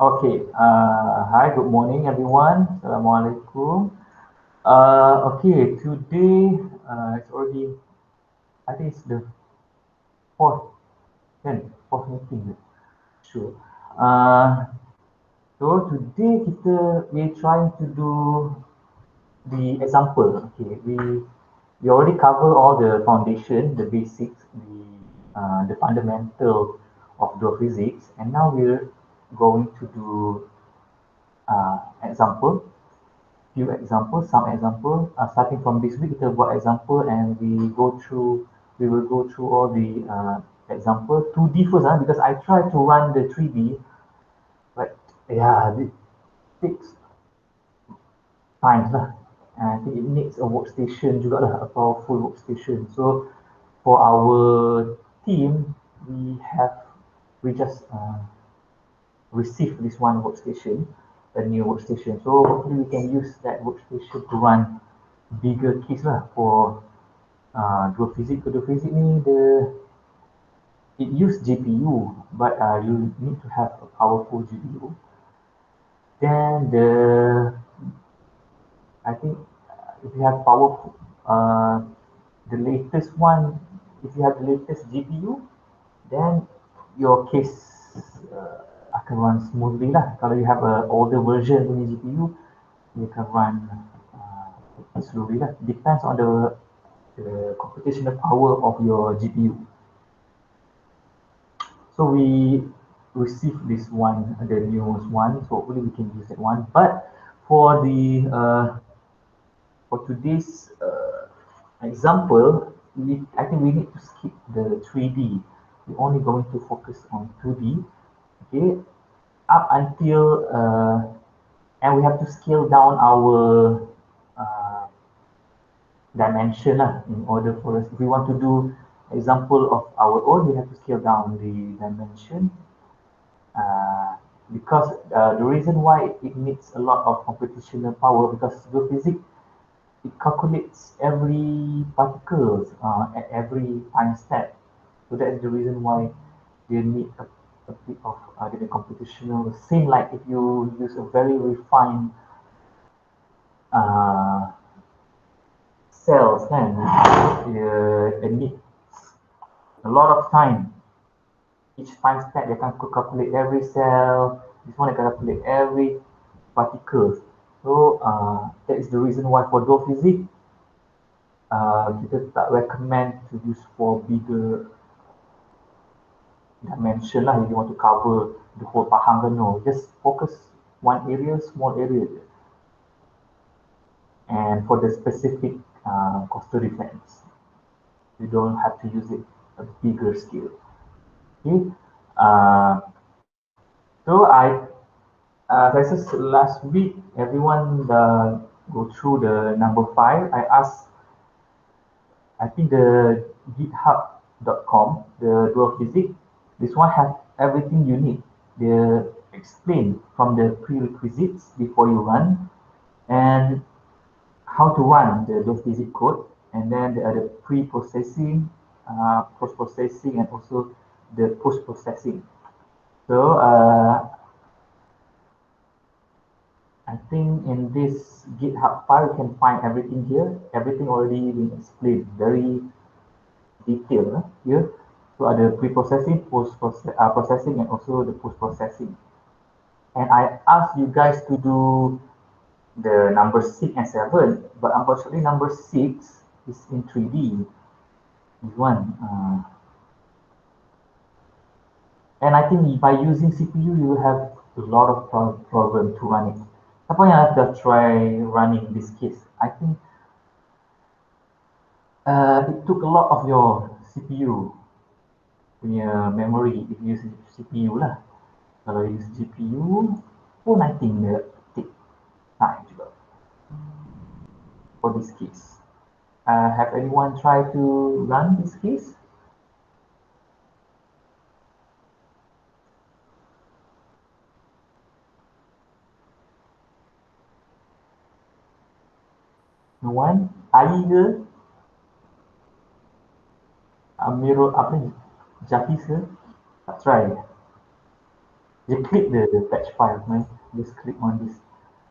Okay. Hi. Good morning, everyone. Assalamualaikum. Okay. Today, it's already. I think it's the fourth. Then fourth meeting. Sure. Uh, so today we're trying to do the example. Okay. We already cover all the foundation, the basics, the fundamental of dual physics, and now we're going to do example. Few examples, some example. Starting from this week, kita buat example and we will go through all the example 2D first, because I try to run the 3D, but yeah, it takes time lah. And I think it needs a workstation juga lah, a powerful workstation. So for our team, we just receive this one workstation, a new workstation. So hopefully we can use that workstation to run bigger case lah for dual physics. Dual physics ni it use GPU, but you need to have a powerful GPU. Then I think if you have powerful the latest one, if you have the latest GPU, then your case akan run smoothly lah. Kalau you have a older version punya GPU, you can run slowly lah. Depends on the computational power of your GPU. So we receive this one, the newest one. So hopefully we can use that one. But for the for today's example, I think we need to skip the 3D. We're only going to focus on 2D. Okay, up until and we have to scale down our dimension lah, in order for us. If we want to do example of our own, we have to scale down the dimension. Because the reason why it needs a lot of computational power, because the physics, it calculates every particles at every time step. So that is the reason why you need a bit of the computational. Same like if you use a very refined cells, kan, it needs a lot of time. Each time step they can calculate every cell. This one they can calculate every particles. So that is the reason why for dual physics kita tak recommend to use for bigger dimension lah. If you want to cover the whole pahang kan, no, just focus one area, small area, and for the specific coastal defense, you don't have to use it a bigger scale. Okay. So as I said last week, everyone go through the number 5. I think the github.com, the dual physics, this one has everything you need. They explain from the prerequisites before you run, and how to run the dual physics code, and then the pre-processing, post-processing, and also the post-processing. So I think in this GitHub file, you can find everything here. Everything already been explained, very detailed here. So the pre-processing, post-processing, and also the post-processing. And I asked you guys to do the number 6 and 7, but unfortunately number 6 is in 3D. This one. And I think by using CPU, you will have a lot of problem to run it. Siapa yang dah try running this case? I think it took a lot of your CPU punya memory if you use CPU lah. Kalau use GPU pun I think dia take time juga for this case. Have anyone tried to run this case? No one? Ai ke? Amirul apa ni? Jafis ke? Tak try. You click the fetch file, right? Just click on this,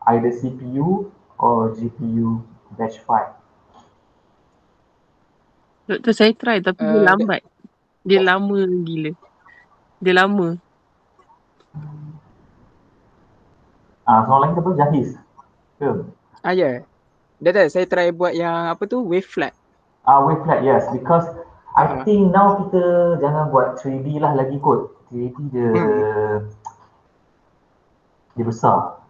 either CPU or GPU batch file. Doktor saya try tapi dia Uh, lambat. Dia lama gila. Dia lama. Soalan lain apa? Jahis ke? ya. Dah, saya try buat yang apa tu, wave flat. Wave flat, yes, because I think now kita jangan buat 3D lah lagi kot. 3D dia besar.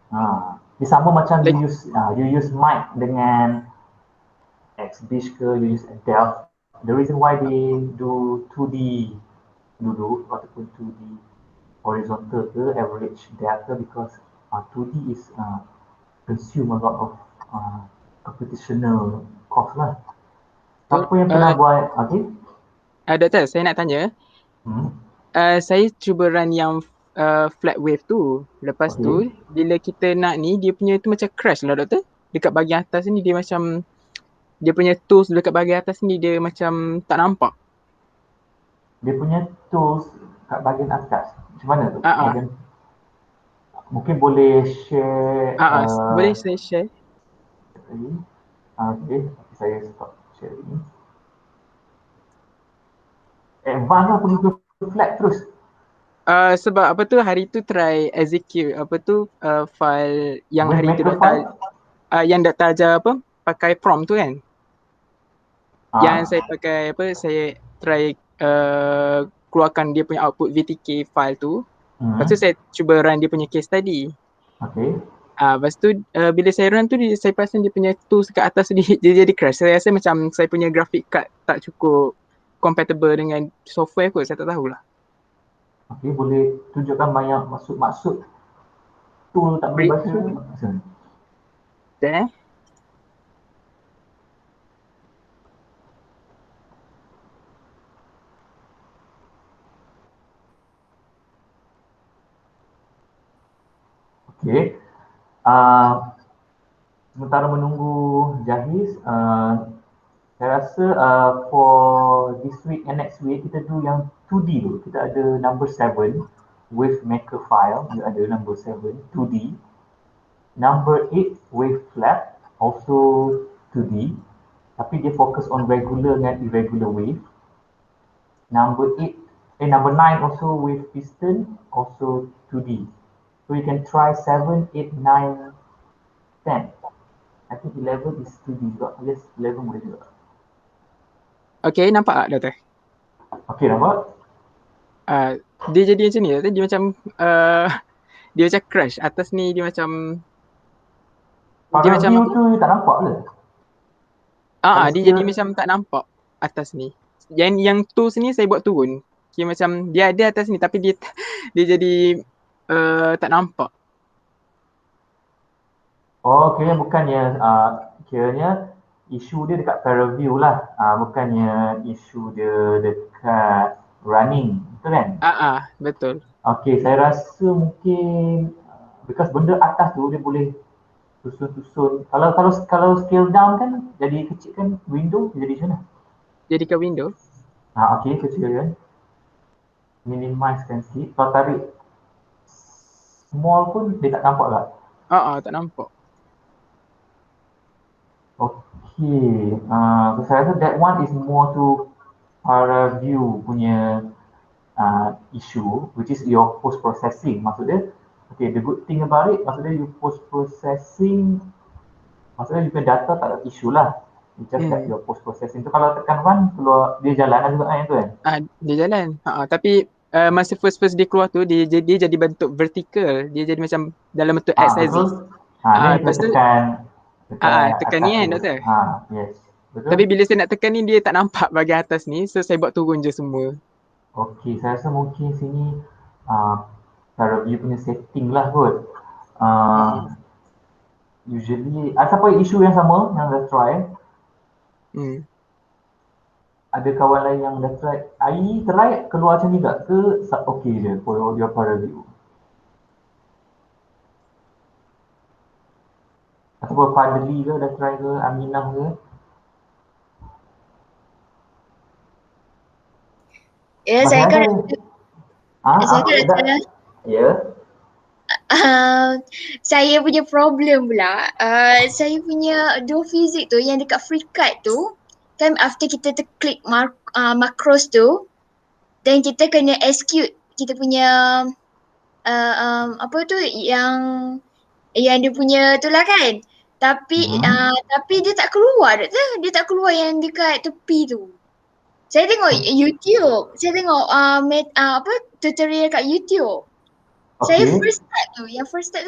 Dia sama macam you use mic dengan XBish ke, you use Delft. The reason why they do 2D dulu ataupun 2D horizontal ke average depth ke, because 2D is consume a lot of computational cost lah. Siapa yang pernah buat, okay? Doktor, saya nak tanya. Saya cuba run yang flat wave tu. Lepas tu, bila kita nak ni, dia punya tu macam crash lah, doktor. Dekat bahagian atas ni, dia macam, dia punya tools dekat bahagian atas ni, dia macam tak nampak. Dia punya tools kat bahagian atas, macam mana tu? Bahagian, mungkin boleh share. Boleh saya share? Okay, saya stop sharing. Advance lah pergi ke flat terus. Sebab apa tu, hari tu try execute apa tu file yang With hari tu Maker yang doktor ajar apa, pakai prompt tu kan. Yang saya pakai apa, saya try keluarkan dia punya output VTK file tu. Lepas tu saya cuba run dia punya case study. Okay. Lepas tu bila saya run tu, saya perasan dia punya tools kat atas dia jadi crash. Saya rasa macam saya punya graphic card tak cukup compatible dengan software kot, saya tak tahulah. Okay, boleh tunjukkan banyak maksud tool tak boleh baca. Okay. Sementara menunggu Jahis, saya rasa for this week and next week kita do yang 2D dulu. Kita ada number 7 with maker file, dia ada number 7 2D. Number 8 wave flat, also 2D, tapi dia fokus on regular dan irregular wave. Number 9 also with piston, also 2D. So you can try 7, 8, 9, 10. I think 11 is 2D juga. Yes, 11 boleh juga. Okay, nampak tak doktor? Okay, nampak? Dia jadi macam ni, dia macam dia macam crash. Atas ni dia macam pada view tu tak nampak ke? Dia jadi macam tak nampak atas ni. Yang tools ni saya buat turun. Kira macam dia ada atas ni tapi dia jadi tak nampak. Kiranya bukannya kiranya isu dia dekat parallel view lah. Bukannya isu dia dekat running, betul kan? Betul. Okay, saya rasa mungkin because benda atas tu dia boleh susun-susun. Kalau scale down kan jadi kecil kan, window jadi macam mana? Jadi ke window. Okay, kecil kan. Minimize kan sikit. Kalau tarik small pun dia tak nampak tak? Tak nampak. Okay, so saya rasa that one is more to para view punya issue, which is your post processing. Maksudnya, okay, the good thing about it, maksudnya you post processing, maksudnya you punya data tak ada issue lah. You just that your post processing tu kalau tekan run keluar dia jalan lah juga kan tu kan? Dia jalan. Tapi masa first dia keluar tu dia jadi bentuk vertical. Dia jadi macam dalam bentuk x-axis. Ni kita tekan ni kan doktor? Yes. Betul? Tapi bila saya nak tekan ni dia tak nampak bahagian atas ni, so saya buat turun je semua. Okay, saya rasa mungkin sini para view punya setting lah kot. Usually, siapa isu yang sama yang dah try? Ada kawan lain yang dah try. AI try keluar macam ni tak? Ke okay je for your para view? Ataupun Fadli ke dah try ke? Aminah ke? Ya, saya kan Ya? Saya punya problem pula, saya punya DualSPHysics tu yang dekat FreeCAD tu, kan after kita terklik macros tu, then kita kena execute kita punya apa tu yang dia punya tu lah kan. Tapi dia tak keluar dia tak keluar yang dekat tepi tu. Saya tengok YouTube, saya tengok apa tutorial kat YouTube. Saya first start tu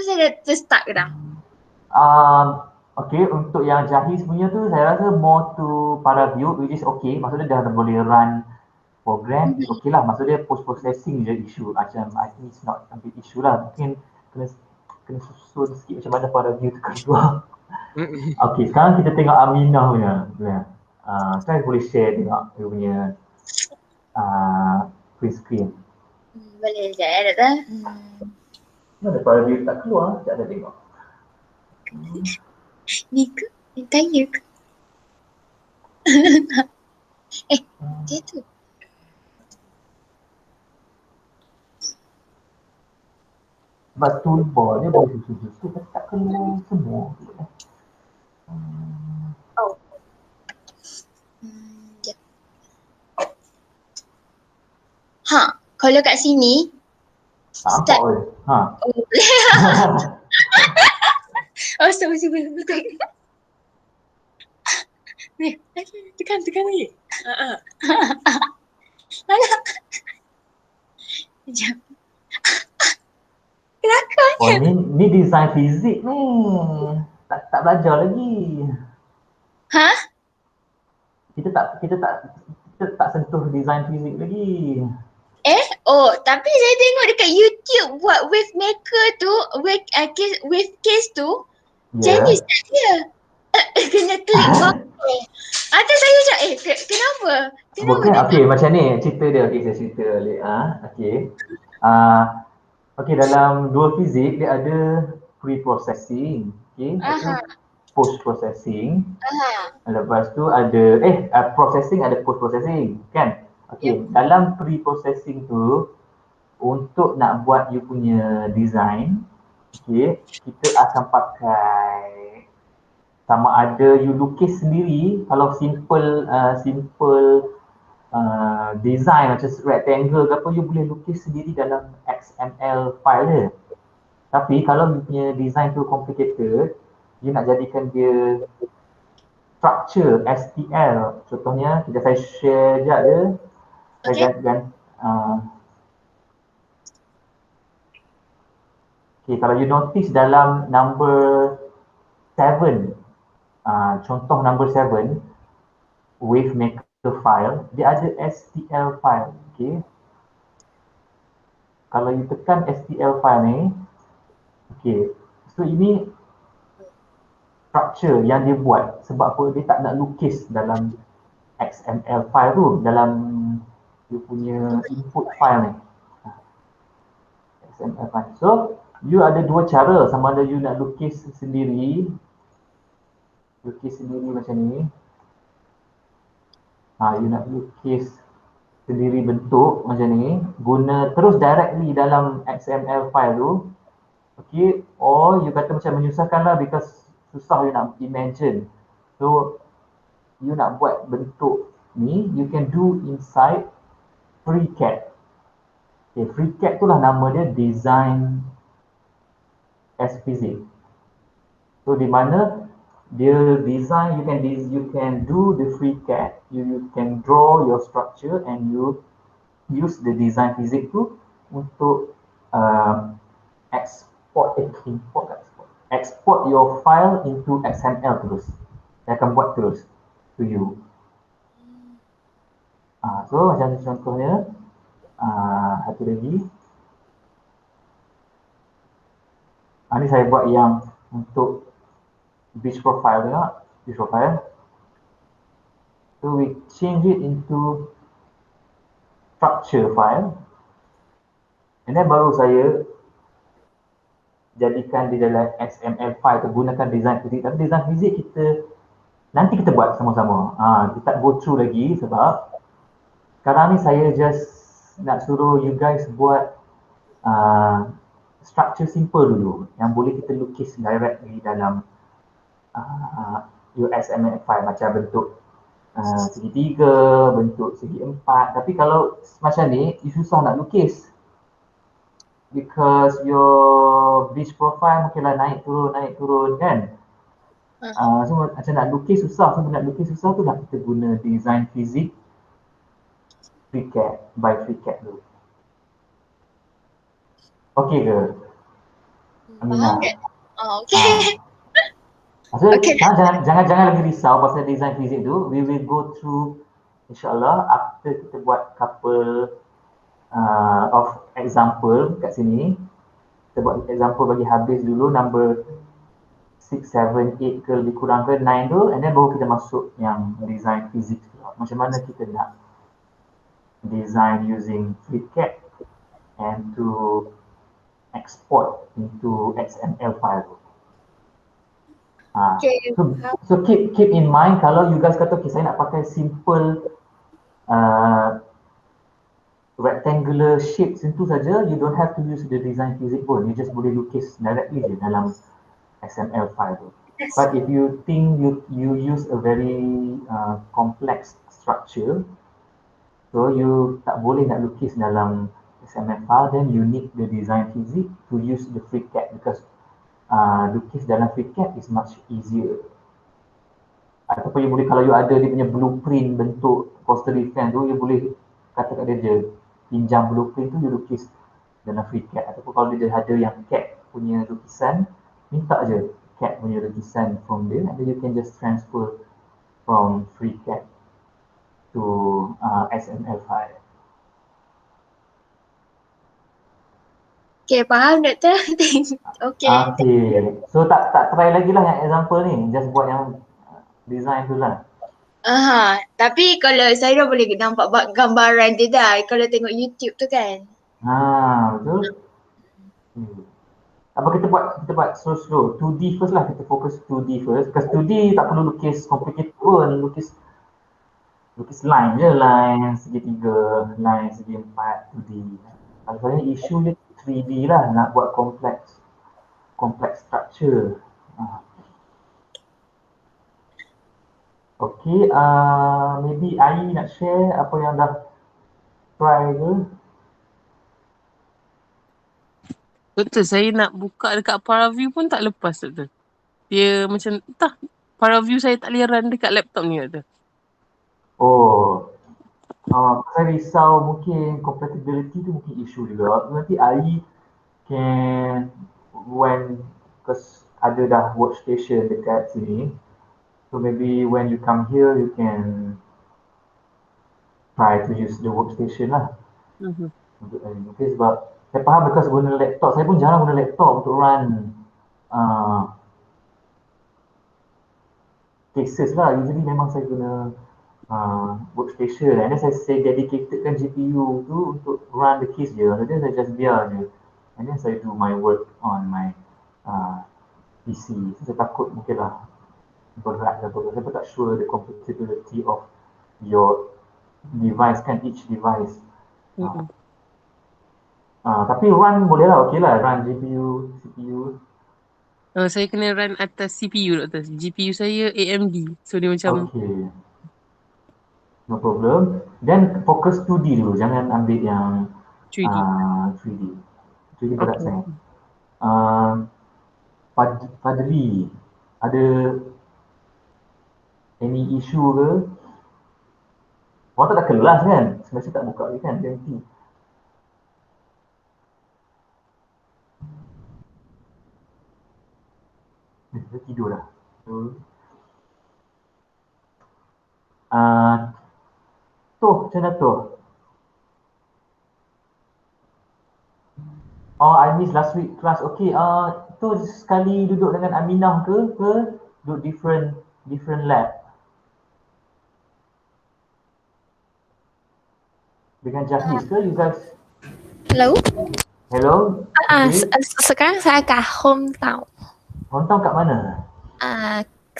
saya dah terstuck dah. Okay, untuk yang Jahis punya tu saya rasa more to ParaView which is okay. Maksudnya dah boleh run program, is okay lah. Maksudnya post processing je issue. Macam I think it's not a big issue lah. Mungkin kena susun sikit macam mana ParaView tu keluar. Okay, sekarang kita tengok Aminah punya. Saya boleh share tengok dia punya print screen. Boleh sekejap tak? Mana ParaView tak keluar? Sekejap dah tengok. Ni ke? Ni tanya ke? Dia tu. Sebab toolbar dia boleh susun-susun tapi tak keluar semua. Kalau kat sini Tak nampak boleh. Sorry. Ni, tekan lagi. Alah. Sekejap. Kelakar. Ni design fizik ni. Tak belajar lagi. Kita tak sentuh design fizik lagi. Tapi saya tengok dekat YouTube buat wave maker tu, wave case tu, Chinese tak dia. Kena klik makro. Atas saya macam, kenapa? Bukan, okay, macam ni cerita dia. Okay, saya cerita balik. Okay, dalam DualSPHysics dia ada pre-processing. Okay, post-processing. Lepas tu ada, processing ada post-processing, kan? Okay, dalam pre-processing tu, untuk nak buat you punya design, okay, kita akan pakai sama ada you lukis sendiri. Kalau simple design macam rectangle ke apa, you boleh lukis sendiri dalam XML file dia. Tapi kalau you punya design tu complicated, you nak jadikan dia structure STL. Contohnya, saya share sekejap je. Okay, kalau you notice dalam number 7, contoh number 7, wave maker file, dia ada STL file. Okay. Kalau you tekan STL file ni, okay, so ini structure yang dia buat. Sebab apa? Dia tak nak lukis dalam XML file tu, dalam you punya input file ni. XML file. So, you ada dua cara. Sama ada you nak lukis sendiri macam ni. You nak lukis sendiri bentuk macam ni, guna terus directly dalam XML file tu. Okay, or you kata macam menyusahkan lah because susah you nak imagine. So, you nak buat bentuk ni, you can do inside FreeCAD. Okay, FreeCAD tu lah nama dia, Design as Physics. So, di mana dia design, you can do the FreeCAD, you can draw your structure and you use the design physics tu untuk export your file into XML terus. Dia akan buat terus to you. So macam contohnya, satu lagi. Ni saya buat yang untuk beach profile tengok, beach profile. So we change it into structure file. And then baru saya jadikan di dalam XML file tu, gunakan design fizik. Tapi design fizik nanti kita buat sama-sama. Kita tak go through lagi sebab sekarang ni saya just nak suruh you guys buat structure simple dulu yang boleh kita lukis direct di dalam your SML file, macam bentuk segitiga, bentuk segi empat. Tapi kalau macam ni, susah nak lukis because your beach profile mungkinlah naik turun kan. So macam nak lukis susah. So nak lukis susah tu lah kita guna design physics FreeCAD by FreeCAD tu. Okey ke? Faham tak? Okay. So, Okay. jangan lagi risau pasal design fizik tu. We will go through insyaAllah after kita buat couple of example kat sini. Kita buat example bagi habis dulu number 6, 7, 8 ke lebih kurang ke 9 tu, and then baru kita masuk yang design fizik tu. Macam mana kita nak design using FreeCAD and to export into XML file. Okay. So keep in mind kalau you guys kata okay, saya nak pakai simple rectangular shapes itu saja, you don't have to use the design physics pun, you just boleh lukis directly je dalam XML file tu. But if you think you use a very complex structure, so you tak boleh nak lukis dalam XML file, then you need the design physics to use the FreeCAD because lukis dalam FreeCAD is much easier. Ataupun you boleh, kalau you ada dia punya blueprint bentuk coastal defense tu, you boleh kata kat dia je, pinjam blueprint tu, you lukis dalam FreeCAD. Ataupun kalau dia ada yang CAD punya lukisan, minta je CAD punya lukisan from dia, and then you can just transfer from FreeCAD to XML file. Okay, faham Doktor? Okay. So tak try lagi lah yang example ni, just buat yang design tu lah. Tapi kalau saya dah boleh nampak gambaran dia dah kalau tengok YouTube tu kan. Betul. Apa kita buat slow 2D first lah, kita fokus 2D first because 2D tak perlu lukis complicated pun, lukis line je, line segitiga, line segi empat 2D. Kalau saya isu dia 3D lah, nak buat complex structure. Okay, maybe Ai nak share apa yang dah try ke? Doktor, saya nak buka dekat ParaView pun tak lepas, Doktor. Dia macam, entah, ParaView saya tak boleh run dekat laptop ni, Doktor. Saya risau mungkin compatibility tu mungkin isu juga. Nanti Ai can, because ada dah workstation dekat sini, so maybe when you come here you can try to use the workstation lah. Okay, sebab saya faham because guna laptop, saya pun jarang guna laptop untuk run cases lah. Usually memang saya guna workstation, and then saya dedicatedkan GPU tu untuk run the case je. So then saya just biar je, and then saya do my work on my PC. So, saya takut mungkin lah berat ke apa. Saya pun tak sure the compatibility of your device kan, each device. Tapi run boleh lah, okay lah, run GPU, CPU. Saya kena run atas CPU, Doktor. GPU saya AMD. So dia macam... Okay. No problem. Then fokus 2D dulu, jangan ambil yang 3D. 3D berat sangat. Padri, ada any issue ke? Orang tak ada kelas kan? Sebenarnya tak buka lagi kan? Ganti. Dia tidur dah. Macam mana tu? I miss last week class. Okay, tu sekali duduk dengan Aminah ke duduk different lab? Dengan Jahis ke you guys? Hello? Okay. Sekarang saya kat hometown. Hometown kat mana?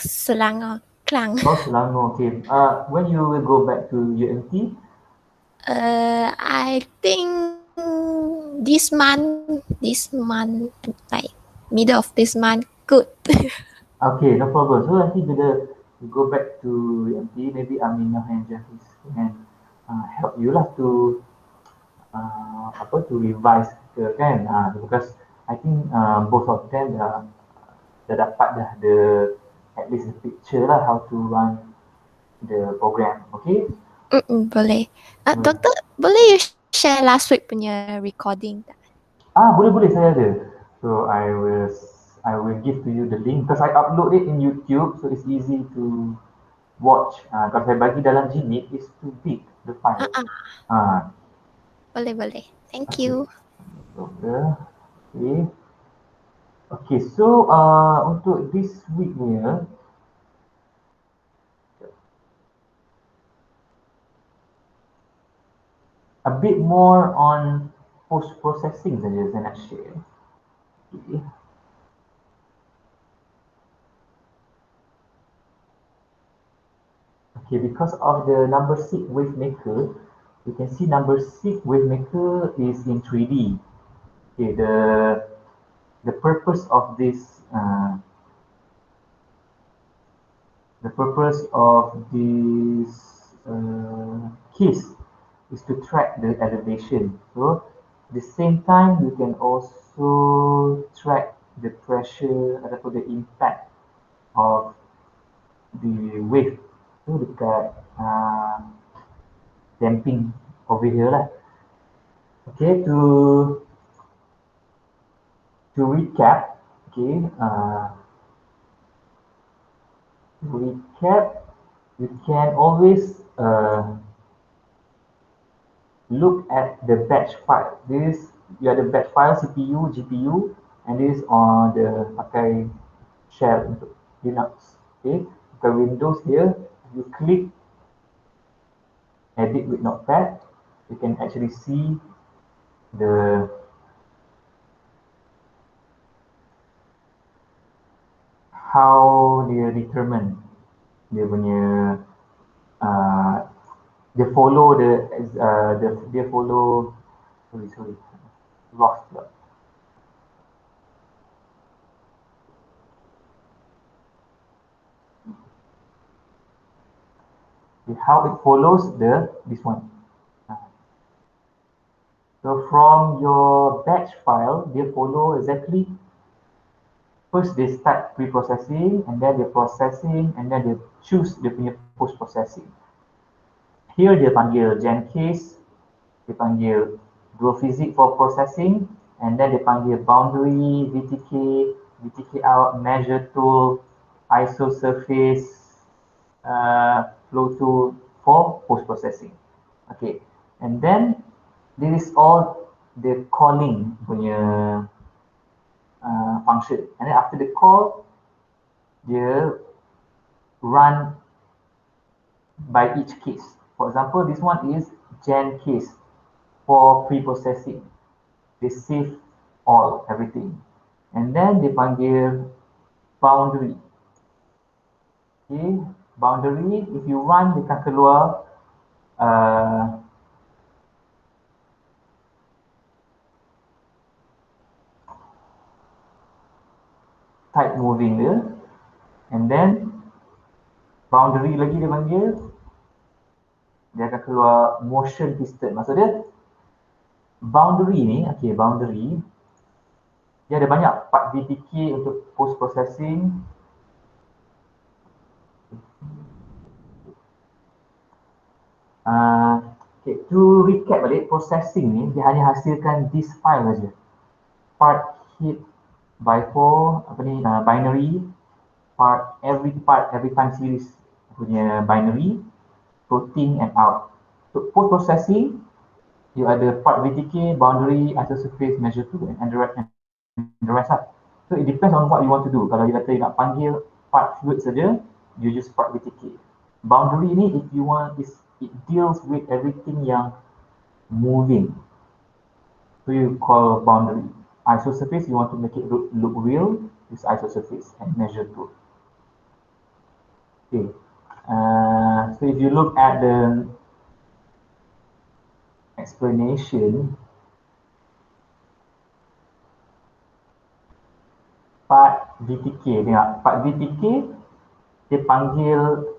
Selangor, Klang. Selangor, okay. When you will go back to UMT? I think this month, like middle of this month, good. Okay, no problem. So nanti bila you go back to MT, maybe Aminah and Jahis can help you lah to apa to revise ke kan? Because I think both of them dah dapat dah the at least the picture lah how to run the program. Okay? Boleh. Doktor, boleh you share last week punya recording tak? Boleh saya ada. So I will give to you the link because I upload it in YouTube, so it's easy to watch. Kalau saya bagi dalam Gmeet, it's too big the file. Boleh. Thank Okay. you. Okay. Okay, so untuk this week ni a bit more on post processing saja saya nak share. Okay. Okay, because of the number 6 wave maker, you can see number 6 wave maker is in 3D. Okay, the purpose of this case is to track the elevation. So at the same time, you can also track the pressure ataupun the impact of the wave tu dekat damping over here lah. Okay, to recap, okay, you can always look at the batch file. This you have the batch file CPU, GPU, and this on the pakai shell untuk Linux. Okay, pakai Windows here, you click edit with Notepad, you can actually see the how dia determine dia punya dia follow dia follow sorry lost pula. How it follows this one. So from your batch file, they follow exactly. First they start pre-processing, and then they processing, and then they choose dia punya post-processing. Here dia panggil gen case, dia panggil DualSPHysics for processing, and then dia panggil boundary, VTK out, measure tool, ISO surface, flow tool for post-processing. Okay, and then this is all the calling punya function, and then after the call, dia run by each case. For example, this one is gen case for pre-processing. They save everything, and then they panggil boundary. Okay, boundary. If you run, dia akan keluar type moving dia, and then boundary lagi dia panggil, dia akan keluar motion piston. Maksud dia boundary ni, okay, boundary dia ada banyak part VTK untuk post processing. Okay, to recap balik, processing ni dia hanya hasilkan this file saja. Part hit by 4 binary, every time series punya binary, floating and out. So post processing, you ada part VTK, boundary, isosurface, measure tool, and the rest lah. So it depends on what you want to do. Kalau you kata you nak panggil part fluid saja, you use part VTK. Boundary ni, if you want, it deals with everything yang moving. So you call boundary. Isosurface, you want to make it look real, use isosurface and measure tool. Okay. So if you look at the explanation, part VTK. Tengok, part VTK dia panggil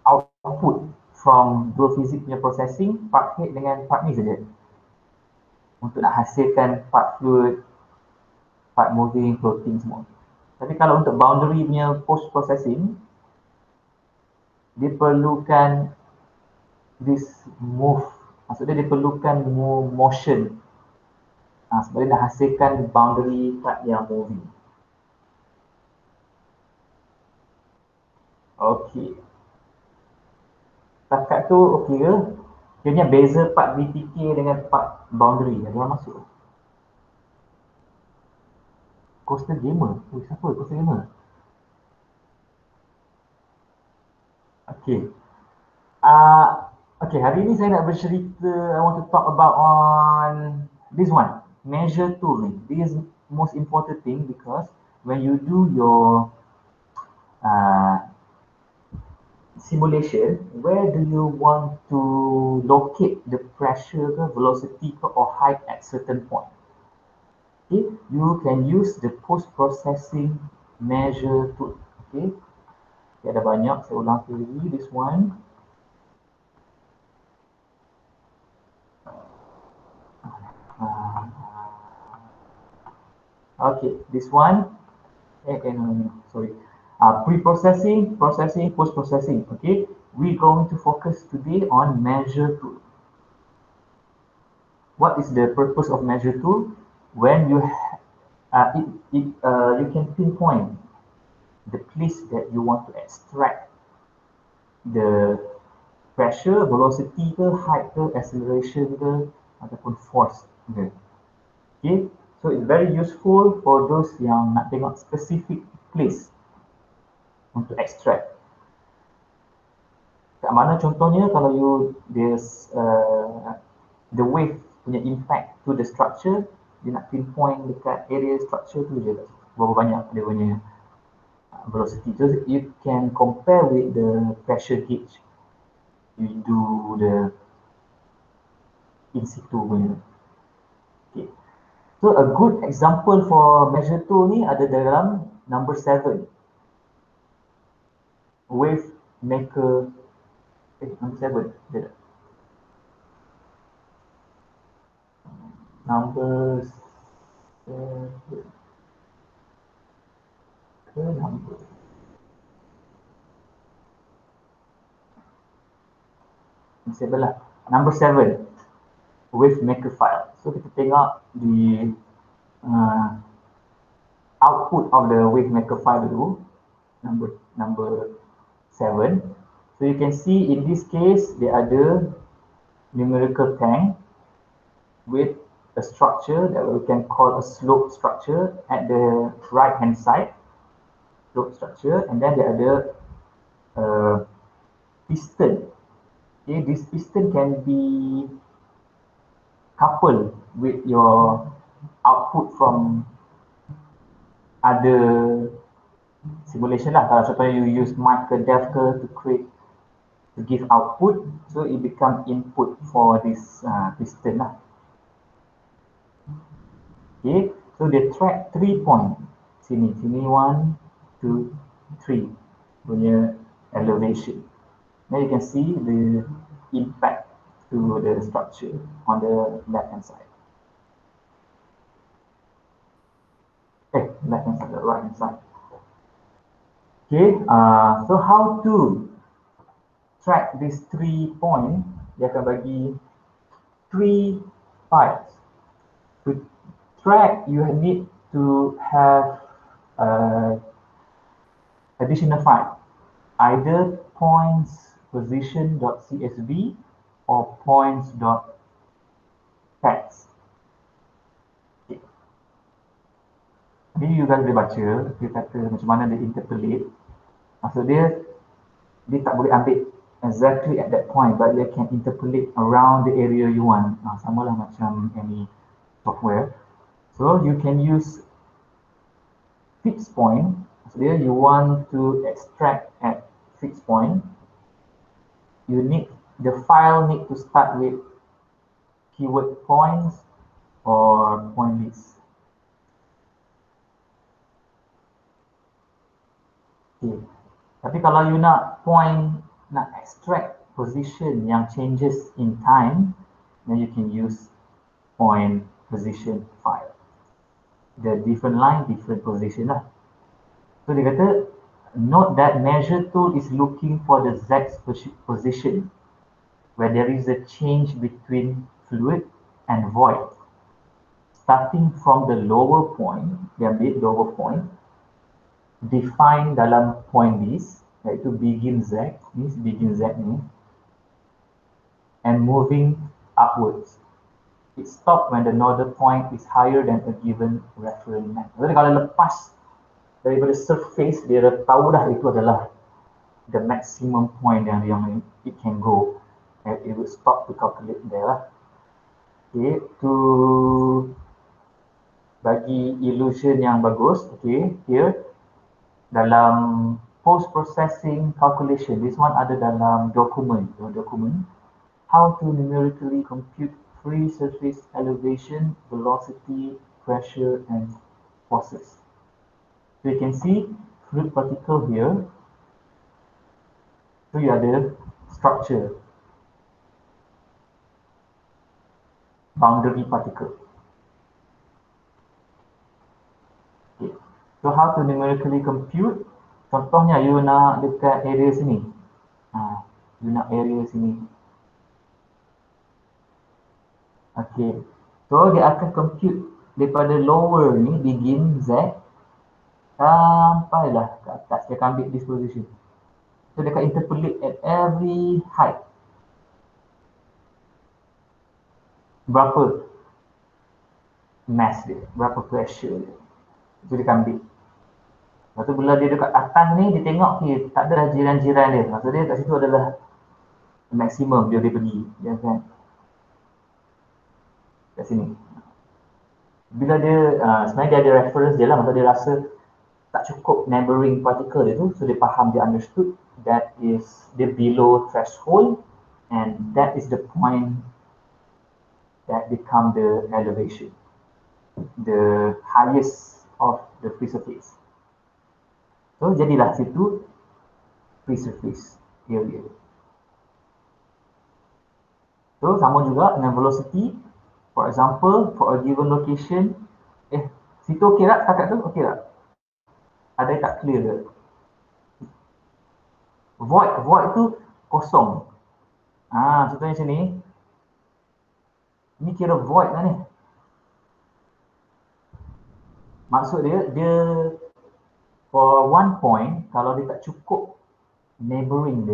output from DualSPHysics punya processing, part head dengan part ni saja. Untuk nak hasilkan part fluid, part moving, floating semua. Tapi kalau untuk boundary punya post processing, dia perlukan this move. Maksudnya dia perlukan motion. Sebab dia nak hasilkan boundary part yang moving. Okey. Setakat tu okey ke? Dia beza part VTK dengan part boundary. Ada orang masuk? Coaster Gamer? Siapa Coaster Gamer? Okey. Okay, hari ni saya nak bercerita, I want to talk about on this one, measure tool ni. This is most important thing because when you do your simulation, where do you want to locate the pressure, velocity or height at certain point? Okay, you can use the post-processing measure tool. Okay, ada banyak, saya ulang lagi, this one. Okay, this one. No, sorry. Pre-processing, processing, post-processing. Okay, we're going to focus today on measure tool. What is the purpose of measure tool? When you you can pinpoint the place that you want to extract the pressure, velocity ke, height ke, acceleration ke, ataupun force ke. Okay, so it's very useful for those yang nak tengok specific place untuk extract. Kat mana contohnya kalau you there's the wave punya impact to the structure, dia nak pinpoint dekat area structure tu je berapa banyak dia punya velocity. So you can compare with the pressure gauge. You do the in situ punya. Okay. So a good example for measure tool ni ada dalam number 7. Wave maker number 7. Number 7. Number. Lah. Number 7. Wave maker file. So kita tengok di output of the wave maker file dulu. Number 7. So you can see in this case dia ada numerical tank with a structure that we can call a slope structure at the right hand side. Slope structure, and then dia ada piston. Okay, this piston can be coupled with your output from other simulation lah. Kalau contohnya you use mic ke depth ke to give output, so it become input for this piston lah. Okay, so they track 3 point. Sini 1, 2, 3 punya elevation. Now you can see the impact to the structure on the left hand side. Left hand side, the right hand side. Okay, so how to track these 3 point? Dia akan bagi 3 files. To track, you need to have additional file, either points position.csv or points.text. Okay. Jadi you guys boleh baca, dia kata macam mana dia interpolate. Maksud dia tak boleh ambil exactly at that point, but dia can interpolate around the area you want. Sama lah macam any software. So you can use fixed point. So there you want to extract at fixed point. You need the file need to start with keyword points or point list. Okay. Tapi kalau you nak extract position yang changes in time, then you can use point position file. The different line, different position lah. So dia kata, note that measure tool is looking for the Z position where there is a change between fluid and void. Starting from the lower point, dia ambil lower point, define dalam point this, iaitu begin Z, ni begin Z ni, and moving upwards. It stops when the nodal point is higher than a given reference length. Jadi kalau lepas daripada surface, dia dah tahu dah itu adalah the maximum point yang it can go. And it will stop to calculate there lah. Okay, to bagi illusion yang bagus, okay, here dalam post-processing calculation, this one ada dalam document, how to numerically compute free surface elevation, velocity, pressure, and forces. So you can see fluid particle here. So you ada structure, boundary particle. Okay. So how to numerically compute? Contohnya you nak dekat area sini. You nak area sini. Okay. So dia akan compute daripada lower ni, begin Z, sampailah ke atas. Dia akan ambil this position. So dia akan interpolate at every height. Berapa mass dia, berapa pressure dia. Itu dia akan ambil. Lepas tu bila dia dekat atas ni, dia tengok tak ada dah jiran-jiran dia. Maksud dia kat situ adalah maksimum dia boleh pergi. Dia akan kat sini. Bila dia, sebenarnya dia ada reference dia lah. Maksud dia rasa tak cukup neighboring particle dia tu. So dia faham, dia understood that is dia below threshold, and that is the point that become the elevation, the highest of the free surface. So jadilah situ free surface area. So sama juga dengan velocity. For example, for a given location, situ okey tak? Setakat tu okey tak? Ada tak clear ke? Void tu kosong. Contohnya macam ni. Ni kira void lah ni. Maksud dia for one point, kalau dia tak cukup neighboring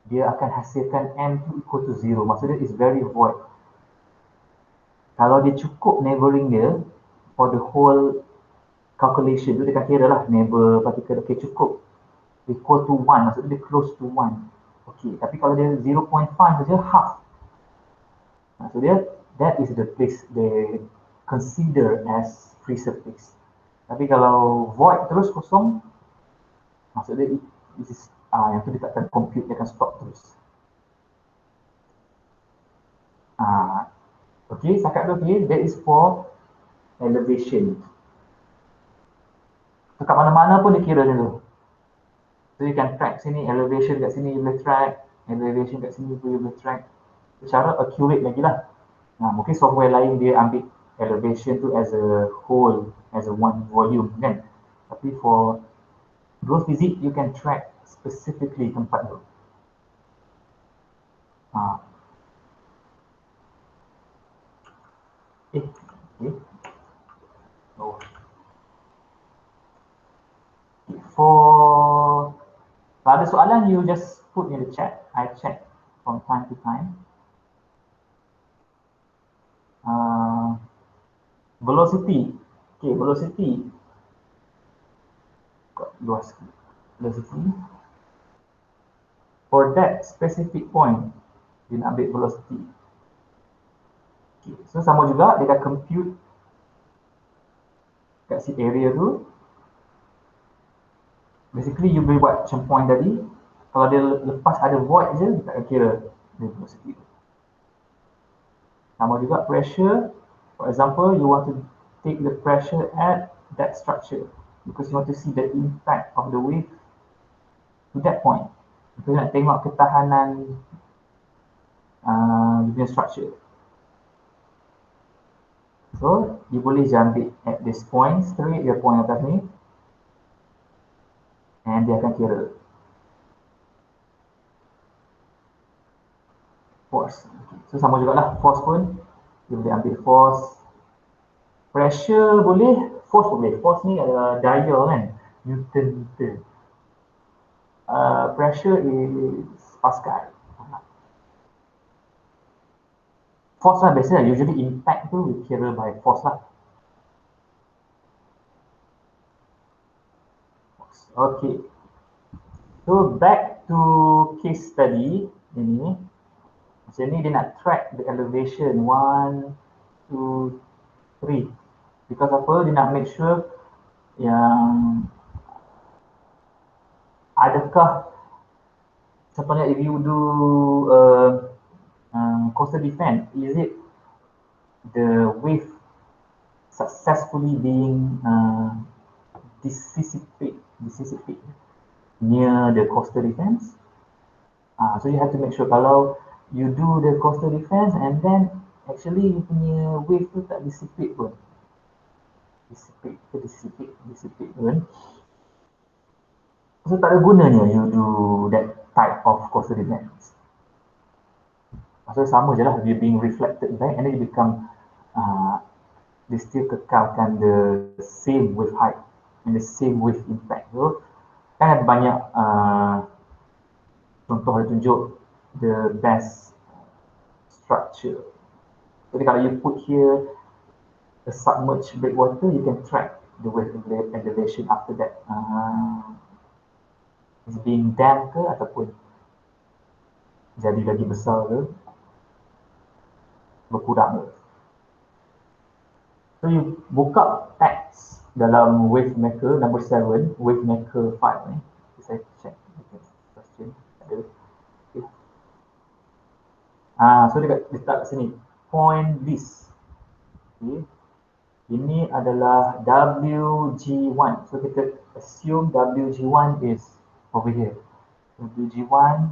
dia akan hasilkan M2 equal to 0. Maksud dia is very void. Kalau dia cukup neighboring dia for the whole calculation tu, dia akan kira lah neighbor particle, okay, cukup equal to 1, maksud dia close to 1. Okay, tapi kalau dia 0.5 saja, half. Maksud dia, that is the place they consider as free surface. Tapi kalau void terus kosong, maksud dia yang tu dia takkan compute, dia akan stop terus. Okay, setakat tu okay, that is for elevation. So kat mana-mana pun dia kira macam tu. So you can track sini, elevation kat sini you boleh track, elevation kat sini you boleh track. Secara accurate lagi lah. Mungkin software lain dia ambil elevation tu as a whole, as a one volume kan. Tapi for DualSPHysics you can track specifically tempat tu. Okay. For kalau ada soalan, you just put in the chat. I check from time to time. Velocity. Okay, velocity. Got luas sikit. Velocity. For that specific point, you nak ambil velocity. Okay, so sama juga, dia dah compute kat si area tu. Basically, you boleh buat macam point tadi. Kalau dia lepas ada void je, dia tak akan kira dia velocity tu. Sama juga pressure. For example, you want to take the pressure at that structure because you want to see the impact of the wave to that point. Kita nak tengok ketahanan dia punya structure. So, dia boleh je ambil at this point, straight dia point atas ni, and dia akan kira force. Okay. So, sama jugalah force pun, dia boleh ambil force. Pressure boleh, force boleh. Force ni adalah daya kan, Newton meter. Pressure is Pascal. Force lah biasanya, usually impact tu we kira by force lah. Okay. So back to case study ini. Macam ni dia nak track the elevation 1, 2, 3. Because apa? Dia nak make sure yang adakah sebenarnya if you do coastal defense, is it the wave successfully being dissipate near the coastal defense? So you have to make sure kalau you do the coastal defense and then actually you punya wave tu tak dissipate pun. Dissipate pun. So tak ada gunanya you do that type of coastal defense. So sama je lah, dia being reflected back and then you become dia still kekalkan the same wave height and the same wave impact. So kan ada banyak contoh dia tunjuk the best structure. Jadi kalau you put here a submerged breakwater, you can track the wave elevation after that. Is being dammed ke ataupun jadi lagi besar ke, berkurang ke. So you buka text dalam wave maker number 7, wave maker 5 ni. Saya check question ada. Okay. So dia letak kat sini point this. Okay. Ini adalah WG1. So kita assume WG1 is over here. WG1,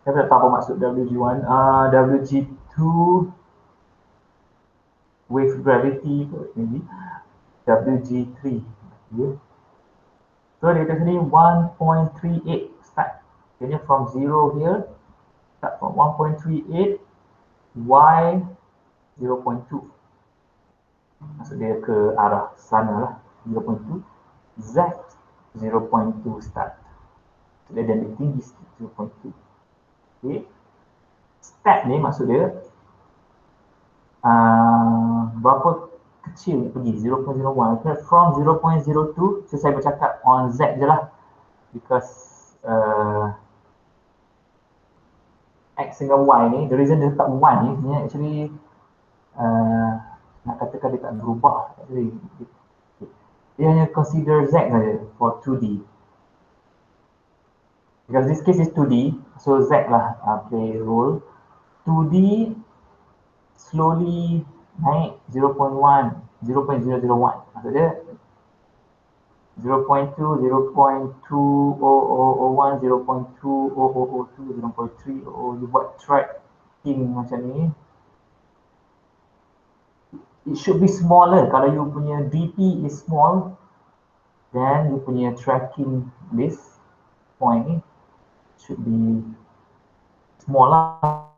saya tak tahu apa maksud WG1. WG2 wave gravity maybe. WG3. Okay. So dia kata sini 1.38 start. Jadi from 0 here, start from 1.38, Y 0.2. Maksud dia ke arah sana lah, 0.2, Z 0.2 start. So dia ambil tinggi 0.2. Okay. Step ni maksud dia berapa kecil pergi 0.01. Okay. From 0.02, so saya bercakap on Z je lah, because X dengan Y ni, the reason dia letak 1 ni actually nak katakan dia tak berubah. Actually, dia hanya consider Z saja for 2D. Because this case is 2D, so Z lah play role. 2D slowly naik 0.1, 0.001. Maksud dia 0.2, 0.2001, 0.2002, 0.3. You buat tracking macam ni. It should be smaller. Kalau you punya DP is small, then you punya tracking this point ni should be small lah,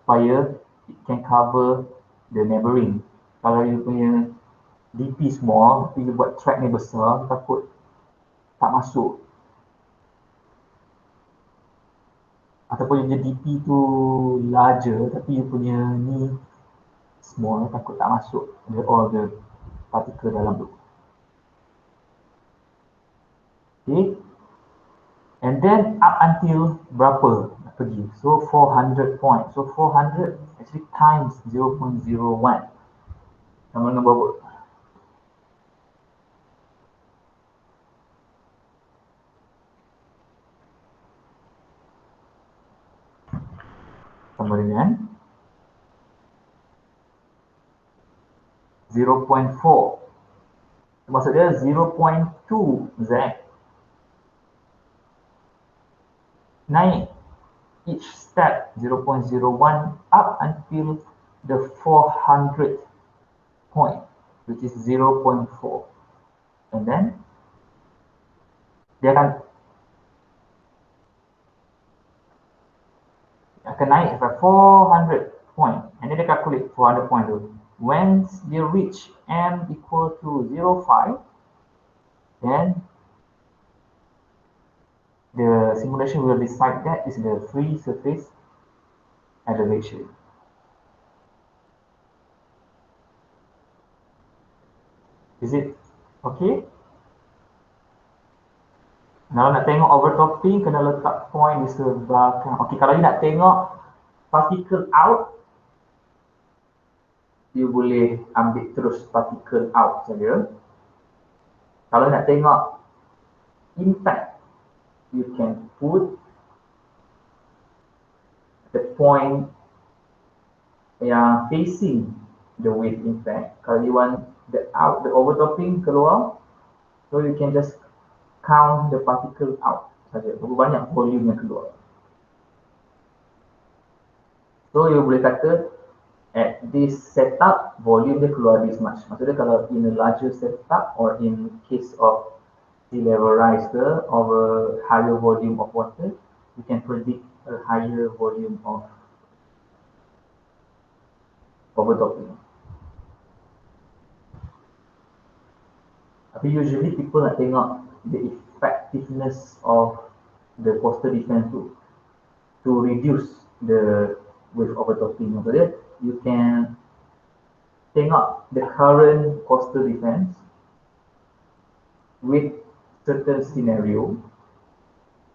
supaya it can cover the neighboring. Kalau you punya DP small, tapi you buat track ni besar, takut tak masuk. Ataupun you punya DP tu larger, tapi you punya ni small, takut tak masuk all the particle dalam tu. Okay. And then up until berapa nak pergi? So 400 points. So 400 actually times 0.01. Sama dengan berapa? Sama dengan 0.4. Maksud dia 0.2 Z naik each step 0.01 up until the 400th point, which is 0.4, and then dia akan naik sampai 400 point, and then dia calculate 400 point tu. Once they reach m equal to 0.5, then the simulation will decide that is the free surface elevation. Is it okay? Kalau nak tengok overtopping, kena letak point di sebelah kanan. Okay, kalau you nak tengok particle out, you boleh ambil terus particle out saja. Kalau nak tengok impact, you can put the point yang facing the wave impact. Kalau you want the overtopping keluar, so you can just count the particle out saja. Berapa banyak volume yang keluar. So you boleh kata at this setup, volume dia keluar this much. Maksudnya kalau in a larger setup or in case of sea level rise of a higher volume of water, you can predict a higher volume of overtopping. Tapi usually people nak tengok the effectiveness of the coastal defense to reduce the wave overtopping. Maksudnya, you can tengok the current coastal defense with certain scenario,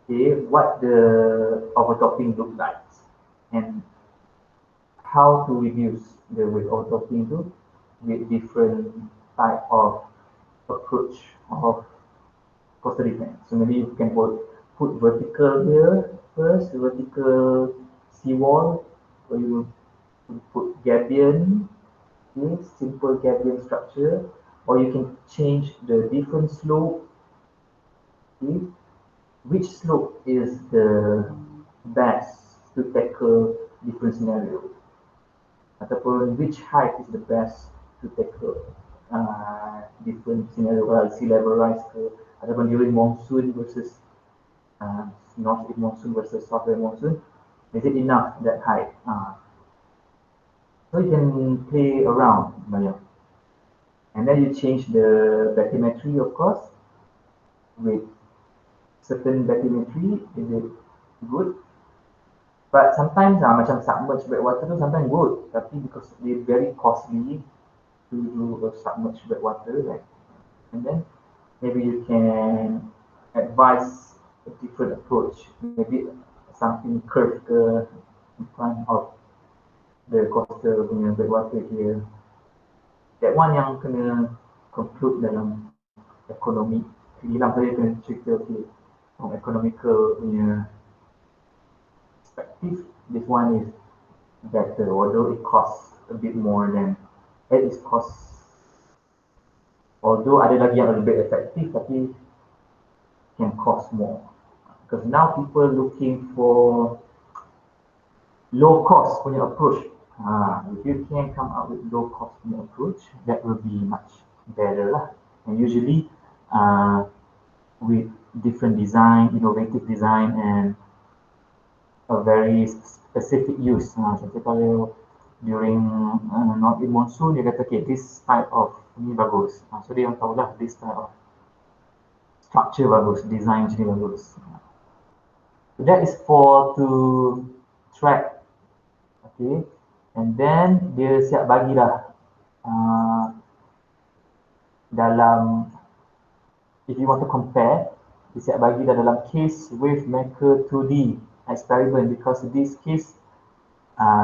okay, what the overtopping look like and how to reduce the wave overtopping with different type of approach of coastal defense. So maybe you can put vertical here first, vertical seawall, or you put gabion, okay, simple gabion structure, or you can change the different slope. Okay, which slope is the best to tackle different scenario, ataupun which height is the best to tackle different scenario, sea level rise ke, ataupun during monsoon versus north monsoon versus southern monsoon, is it enough that height? So you can play around banyak, and then you change the bathymetry, of course, with certain bathymetry. Is it good? But sometimes macam submerged backwater tu sometimes good, tapi because they very costly to do a submerged backwater, right? And then maybe you can advise a different approach, maybe something curved in front of the coastal punya backwater here. That one yang kena conclude dalam ekonomi. Hilang saya kena cerita from economical punya perspective. This one is better, although it costs a bit more than it is cost. Although ada lagi yang lebih effective, tapi can cost more. Because now people looking for low cost punya approach. If you can come up with low cost punya approach, that will be much better lah. And usually with different design, innovative design, and a very specific use. Contoh kalau during not in monsoon, dia kata okay, this type of ni bagus. So dia orang tahu lah this type of structure bagus, design macam ni bagus. So that is to track, okay. And then dia siap bagi dah dalam, if you want to compare, dia siap bagi dah dalam case wave maker 2D experiment, because this case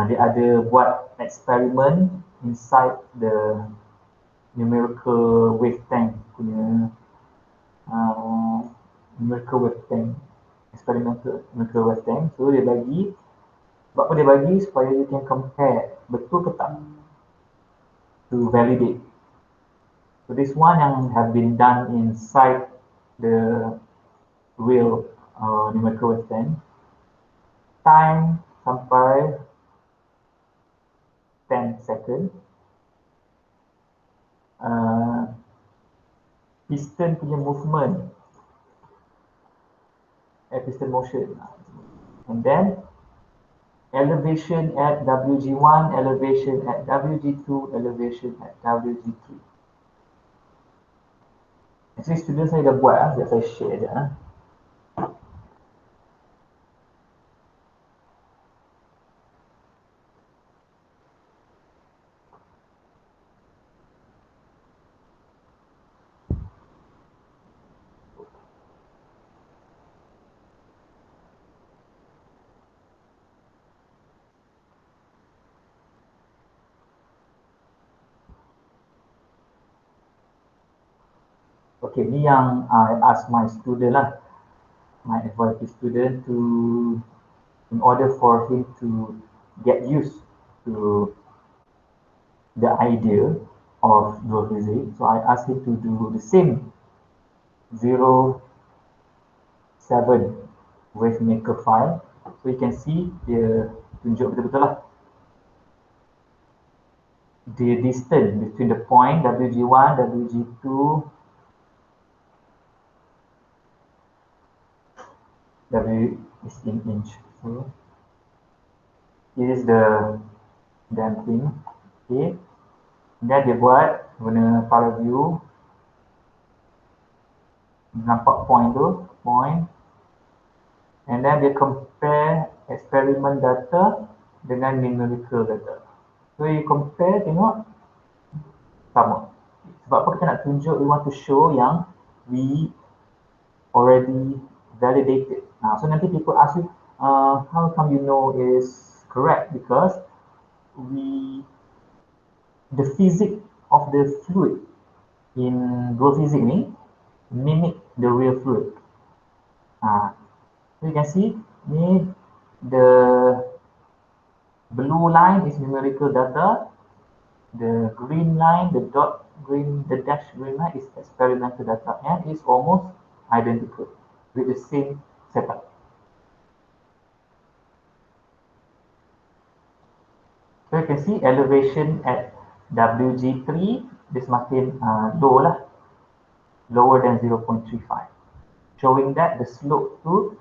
dia ada buat eksperimen inside the numerical wave tank punya numerical wave tank, experimental numerical wave tank. So dia bagi, sebab apa dia bagi? Supaya you can compare betul ke tak, to validate. So this one yang have been done inside the real numerical wave tank. time sampai 10 second. Piston punya movement, piston motion, and then elevation at WG1, elevation at WG2, elevation at WG3. Actually student saya dah buat, sekejap saya share je. Okay, ni yang I ask my student lah, my FYP student in order for him to get used to the idea of DualSPHysics. So I asked him to do the same 07 wave maker file. So you can see dia tunjuk betul-betul lah the distance between the point WG1, WG2, W is in inch. So this is the damping. Okay. Dan dia buat guna power view. Nampak point tu, point. And then dia compare experiment data dengan numerical data. So you compare, tengok sama. Sebab apa kita nak tunjuk, we want to show yang we already validated. So nanti people ask you, how come you know is correct? Because the physics of the fluid in DualSPHysics ni mimic the real fluid. So you can see ni the blue line is numerical data, the green line, the dash green line is experimental data, and it's almost identical with the same setup. So you can see elevation at WG3 dia semakin low lah, lower than 0.35, showing that the slope to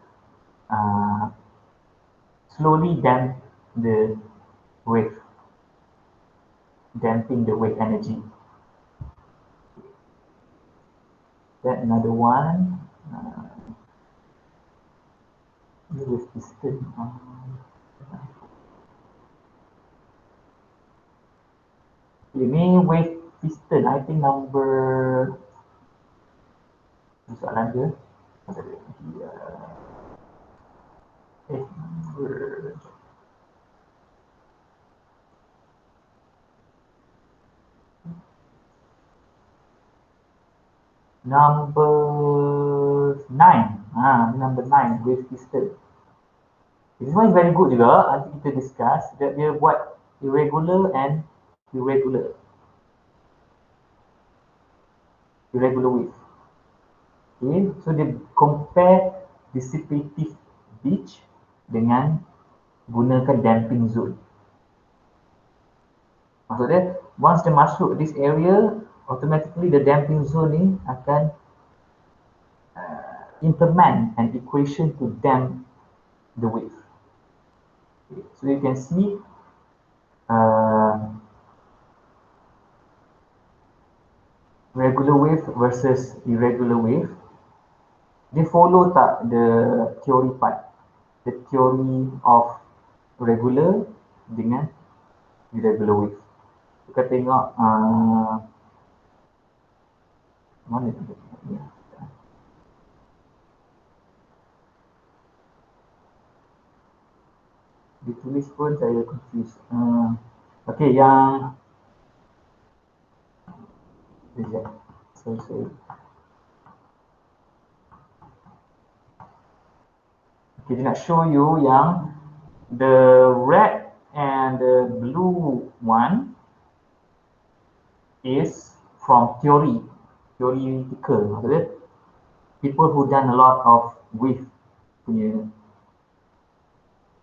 slowly damp the wave, damping the wave energy. Then another one, with piston. Ini wave piston, I think number soalan dia. Number 9. Number 9 wave piston. This one is very good juga. Nanti kita discuss. Dia buat irregular and irregular wave. Okay, so dia compare dissipative beach dengan gunakan damping zone. Maksudnya, once dia masuk this area, automatically the damping zone ni akan implement an equation to damp the wave. Okay, so you can see regular wave versus irregular wave. They follow tak the theory part, the theory of regular dengan irregular wave. Kita tengok mana tu? Ditulis pun saya confuse. Okay, yang sorry. Okay, dia nak show you yang the red and the blue one is from theoretical. Maksudnya, people who done a lot of wave punya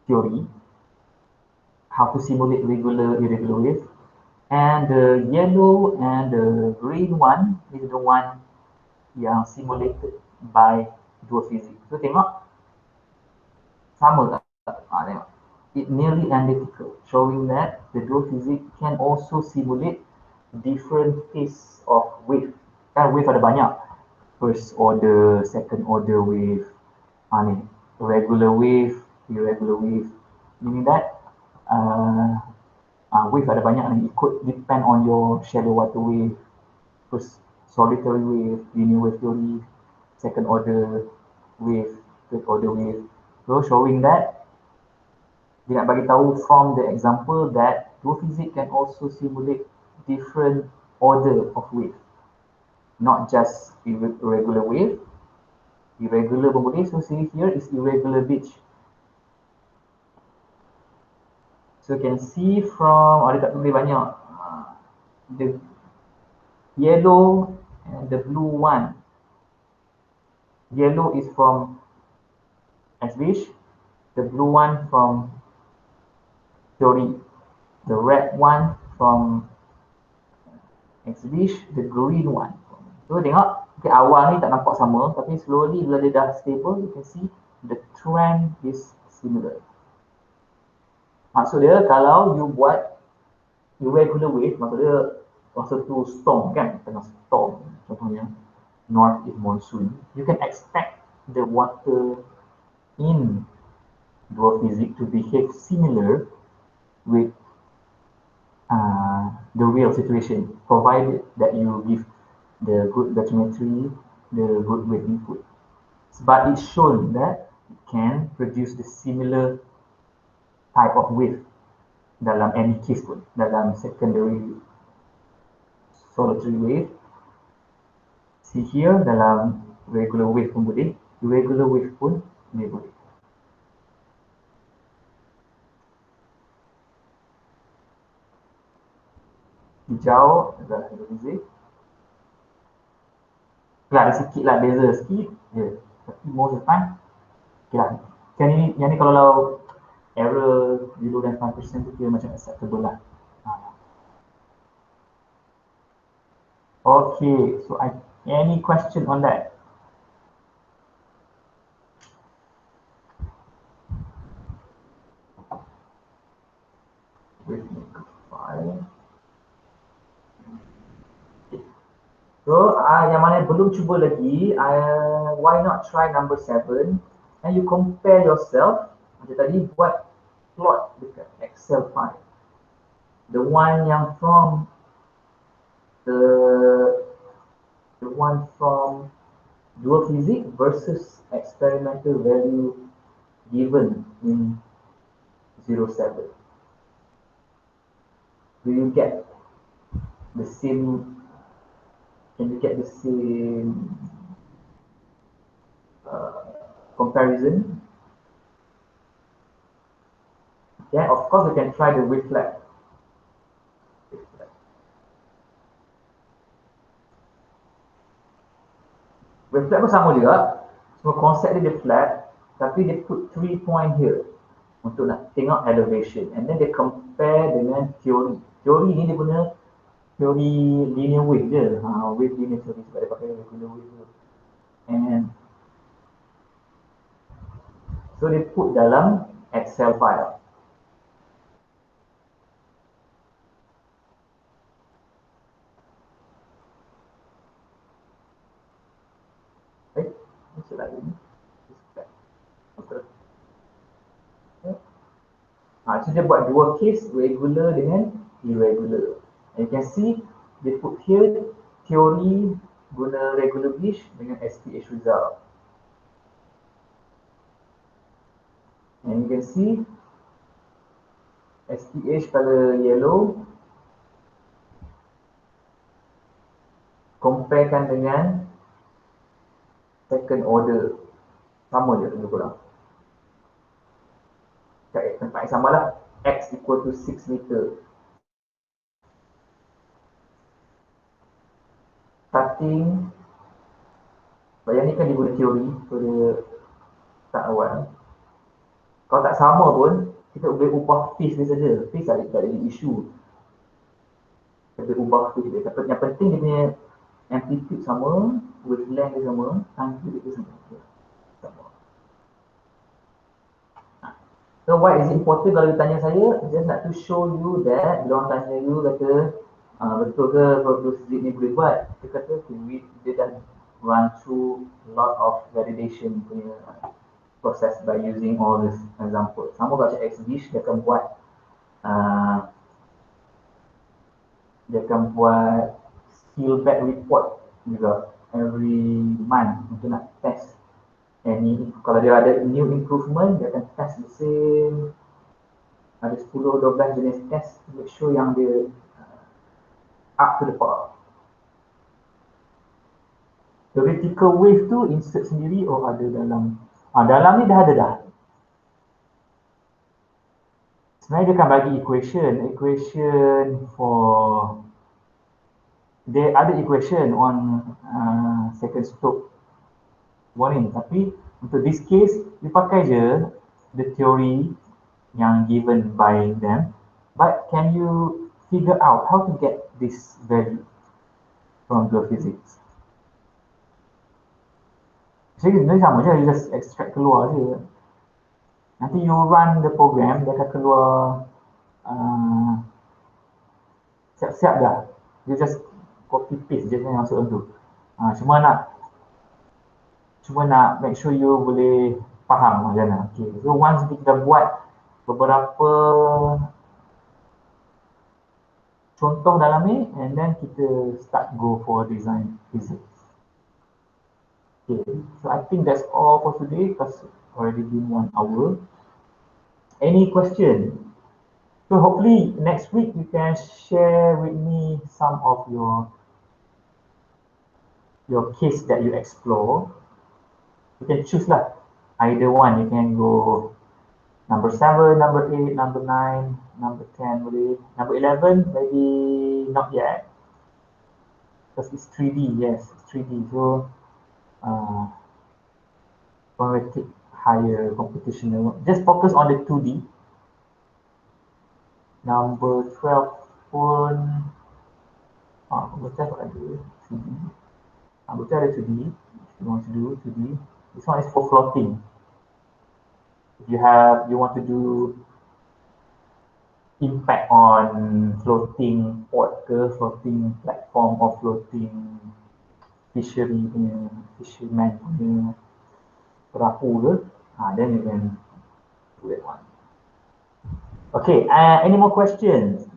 theory, how to simulate regular, irregular wave. And the yellow and the green one is the one yang simulated by DualSPHysics. So tengok, sama tak? Tengok. It nearly identical, showing that the DualSPHysics can also simulate different phase of wave. Kan wave ada banyak. First order, second order wave, ni, regular wave, irregular wave. Meaning that wave ada banyak ni, ikut depend on your shallow water wave, first solitary wave, linear wave theory, second order wave, third order wave. So showing that dia nak bagi tahu from the example that DualSPHysics can also simulate different order of wave, not just irregular wave. Irregular pun boleh. So see here is irregular beach. So you can see from, ada tak tulis banyak, the yellow and the blue one. Yellow is from X-Beach, the blue one from theory, the red one from X-Beach, the green one. So tengok, okay, awal ni tak nampak sama, tapi slowly bila dia dah stable, you can see the trend is similar. Maksud dia, kalau you buat irregular wave, maksud dia masa tu storm kan, tengah storm, contohnya northeast monsoon, you can expect the water in DualSPHysics to behave similar with the real situation, provided that you give the good bathymetry, the good wave input. But it's shown that it can produce the similar type of wave dalam any case pun, dalam secondary solitary wave. See here, dalam regular wave pun boleh, irregular wave pun boleh. Hijau adalah hidrofizik. Ada sikit lah, beza sikit je. Tapi most of the time, okay lah. Kan yang ni kalau error below than 5% tu kira macam acceptable lah. Okay, so any question on that? With file. So yang mana belum cuba lagi, why not try number 7 and you compare yourself. Macam tadi buat plot dekat Excel file. The one yang from the one from DualSPHysics versus experimental value given in 07. Do you get the same? Can you get the same comparison? Yeah, of course you can try the reflect. Reflect pun sama juga. Semua konsep dia flat, tapi dia put 3 point here untuk nak tengok elevation, and then they compare dengan teori. Teori ni dia guna teori linear wave je, wave linear theory, sebab dia pakai regular wave je. And so dia put dalam Excel file. Okay, masuk lagi ni. So dia buat dua case, regular dengan irregular. And you can see they put here teori guna regular beach dengan SPH result. And you can see SPH pada yellow comparekan dengan second order, sama je lebih kurang. Tempat yang sama lah, X equal to 6 meter. Starting, sebab yang ni kan dia guna teori, so dia tak awal. Kalau tak sama pun, kita boleh ubah phase dia saja. Phase tak ada isu. Kita boleh ubah phase dia. Tapi yang penting dia punya amplitude sama, wavelength dia sama, time period dia sama. So why is it important kalau dia tanya saya? Just nak to show you that bila orang tanya you kata betul ke produce ni boleh buat? Dia kata dia dah run through a lot of validation punya process by using all this example. Sama kalau X-Dish dia akan buat skill back report juga every month untuk nak test kalau dia ada new improvement dia akan test the same ada 10-12 jenis test to make sure yang dia up to the par. Theoretical wave tu insert sendiri ada dalam dalam ni dah ada dah. Sebenarnya dia akan bagi equation for dia ada equation on second stroke warning, tapi untuk this case you pakai je the theory yang given by them, but can you figure out how to get this value from DualSPHysics? Jadi sebenarnya sama je, you just extract keluar je. Nanti you run the program, dia akan keluar siap-siap dah. You just copy paste je yang masuk tu. Cuma nak make sure you boleh faham macam mana. Okay. So once kita buat beberapa contoh dalam ni, and then kita start go for design physics. Okay. So I think that's all for today because already been 1 hour. Any question? So hopefully next week you can share with me some of your case that you explore. You can choose lah. Either one. You can go number 7, number 8, number 9, number 10 boleh. Number 11 maybe not yet. Because it's 3D, yes, it's 3D. So one will take higher computational. Just focus on the 2D. Number 12 pun number 12 ada 2D. Number 12 ada 2D. If you want to do 2D. This one is for floating. If you want to do impact on floating port ke, floating platform or floating fisherman punya perahu ke, then you can do that one. Okay, any more questions?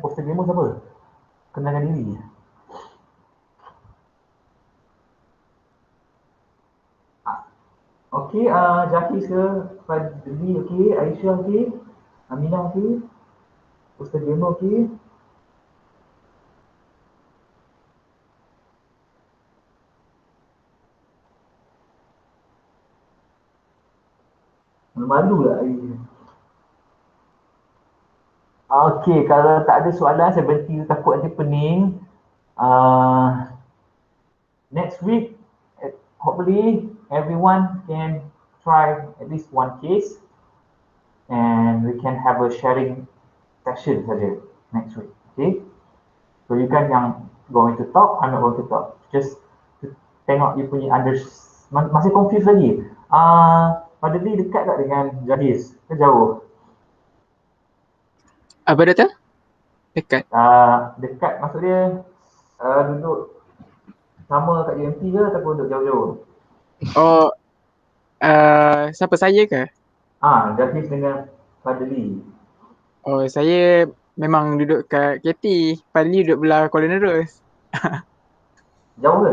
Poster gamer siapa? Kenalkan diri. Okay, Jaki ke, Fadli, okay, Aisyah, okay, Aminah, okay, Poster gamer, okay. Malu lah. Okay, kalau tak ada soalan, saya berhenti, takut nanti pening. Next week, hopefully everyone can try at least one case and we can have a sharing session saja next week. Okay, so you kan yang going to talk, I'm not going to talk. Just tengok you punya masih confused lagi. Padahal dekat tak dengan Jadis? Ke jauh? Apa data? Dekat? Dekat maksudnya duduk sama kat UMT ke ataupun duduk jauh-jauh? Oh, siapa saya ke? Jadis dengan Fadli. Oh, saya memang duduk kat KT. Fadli duduk belah Kuala Nerus. Jauh ke?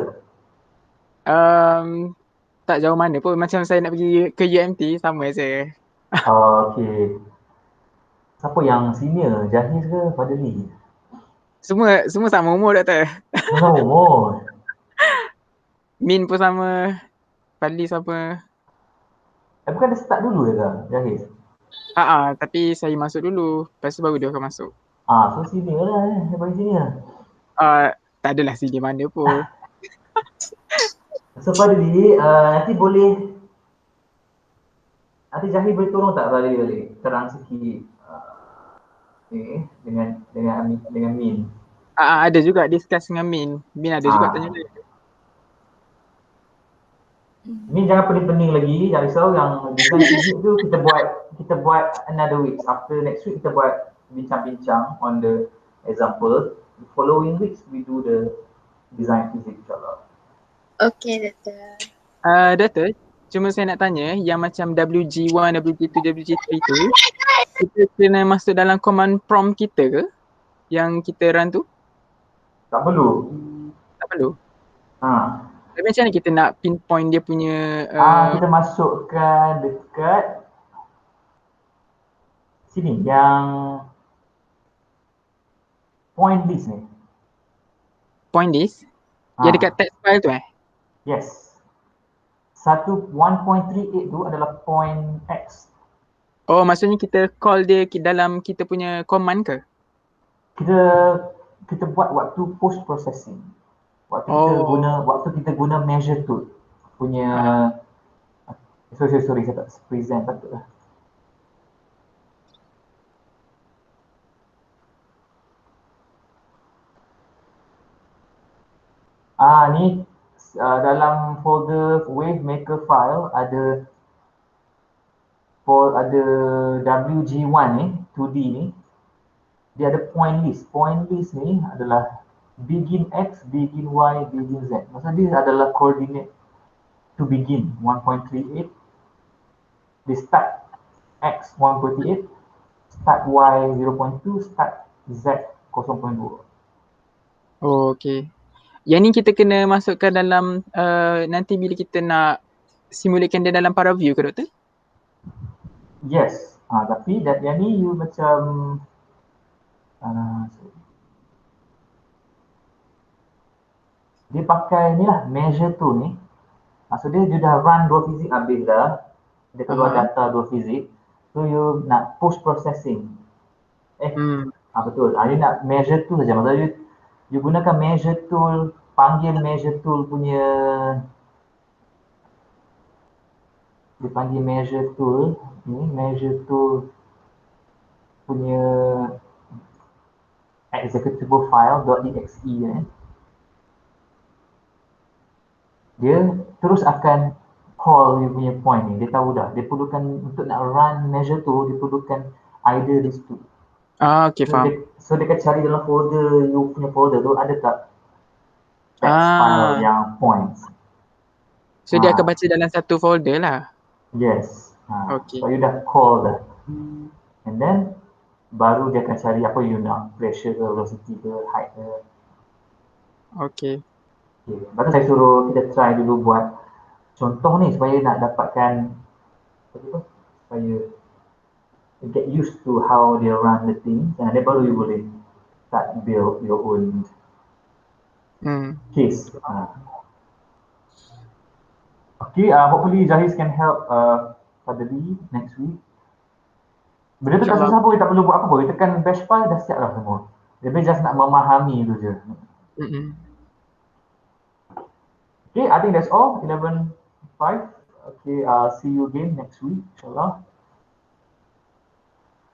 Tak jauh mana pun. Macam saya nak pergi ke UMT, sama je. Okay. Siapa yang senior? Jahis ke Fadli? Semua sama umur, Doktor. Semua umur? Min pun sama. Fadli sama. Bukan dia start dulu ke Jahis? Tapi saya masuk dulu. Lepas tu baru dia akan masuk. So senior lah. Dia paling senior. Tak adalah senior mana pun. So Fadli, nanti Zahir boleh tolong tak balik terang sikit ni dengan Min. Ada juga discuss dengan Min. Min ada juga tanya dia. Min jangan pening-pening lagi, jangan risau. Yang design fizik tu kita buat another week. After next week kita buat bincang-bincang on the example. The following weeks we do the design fizik insyaAllah. Okay, Doktor. Doktor, cuma saya nak tanya yang macam WG1, WG2, WG3 tu kita kena masuk dalam command prompt kita ke? Yang kita run tu? Tak perlu. Tak perlu? Ha. Tapi macam mana kita nak pinpoint dia punya Kita masukkan dekat sini yang point list ni. point list? Yang dekat text file tu Yes. 1.38 tu adalah point X. Oh, maksudnya kita call dia dalam kita punya command ke? Kita buat waktu post processing. Waktu kita guna measure tool punya sorry saya tak present patutlah. Ni dalam folder wave maker file ada WG1 ni 2D ni, dia ada point list. Point list ni adalah begin X, begin Y, begin Z. Maksudnya dia adalah coordinate to begin 1.38, dia start X 1.38, start Y 0.2, start Z 0.2. Oh, okay. Yang ni kita kena masukkan dalam nanti bila kita nak simulatekan dia dalam ParaView ke, Doktor? Yes. Tapi yang ni you macam dia pakai ni lah measure tool ni. Maksudnya dia dah run 2 fizik habis dah. Dia keluar data 2 fizik. So you nak post processing. Betul. Dia nak measure tool saja. Maksudnya you gunakan measure tool, panggil measure tool punya, dia panggil measure tool ni, measure tool punya executable file .exe ni. Dia terus akan call dia punya point ni. Dia tahu dah. Dia perlukan untuk nak run measure tu, dia perlukan either these two. Okay, faham. So dia akan cari dalam folder, you punya folder tu ada tak text file yang points. So dia akan baca dalam satu folder lah. Yes. Okay. So you dah call dah. And then baru dia akan cari apa you nak, pressure ke, velocity ke, height ke. Okay. Lepas tu saya suruh kita try dulu buat contoh ni supaya nak dapatkan supaya get used to how they run the thing, dan then baru you boleh start build your own case. Okay, hopefully Zahis can help Fadli next week. Benda tu tak susah pun, tak perlu buat apa pun. Tekan bash file dah siap dah semua. Lebih just nak memahami tu je. Okay, I think that's all. 11:05. Okay, see you again next week, insyaAllah.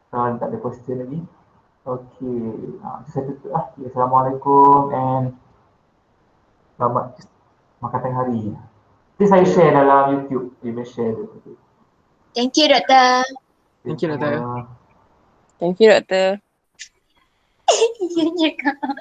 Kalau tak ada question lagi. Okay, saya tutup lah. Assalamualaikum and selamat makan tengah hari. Nanti saya share dalam YouTube. You may share. Thank you, Doktor. Thank you, Doktor. Thank you, Doktor. Iya, Kak.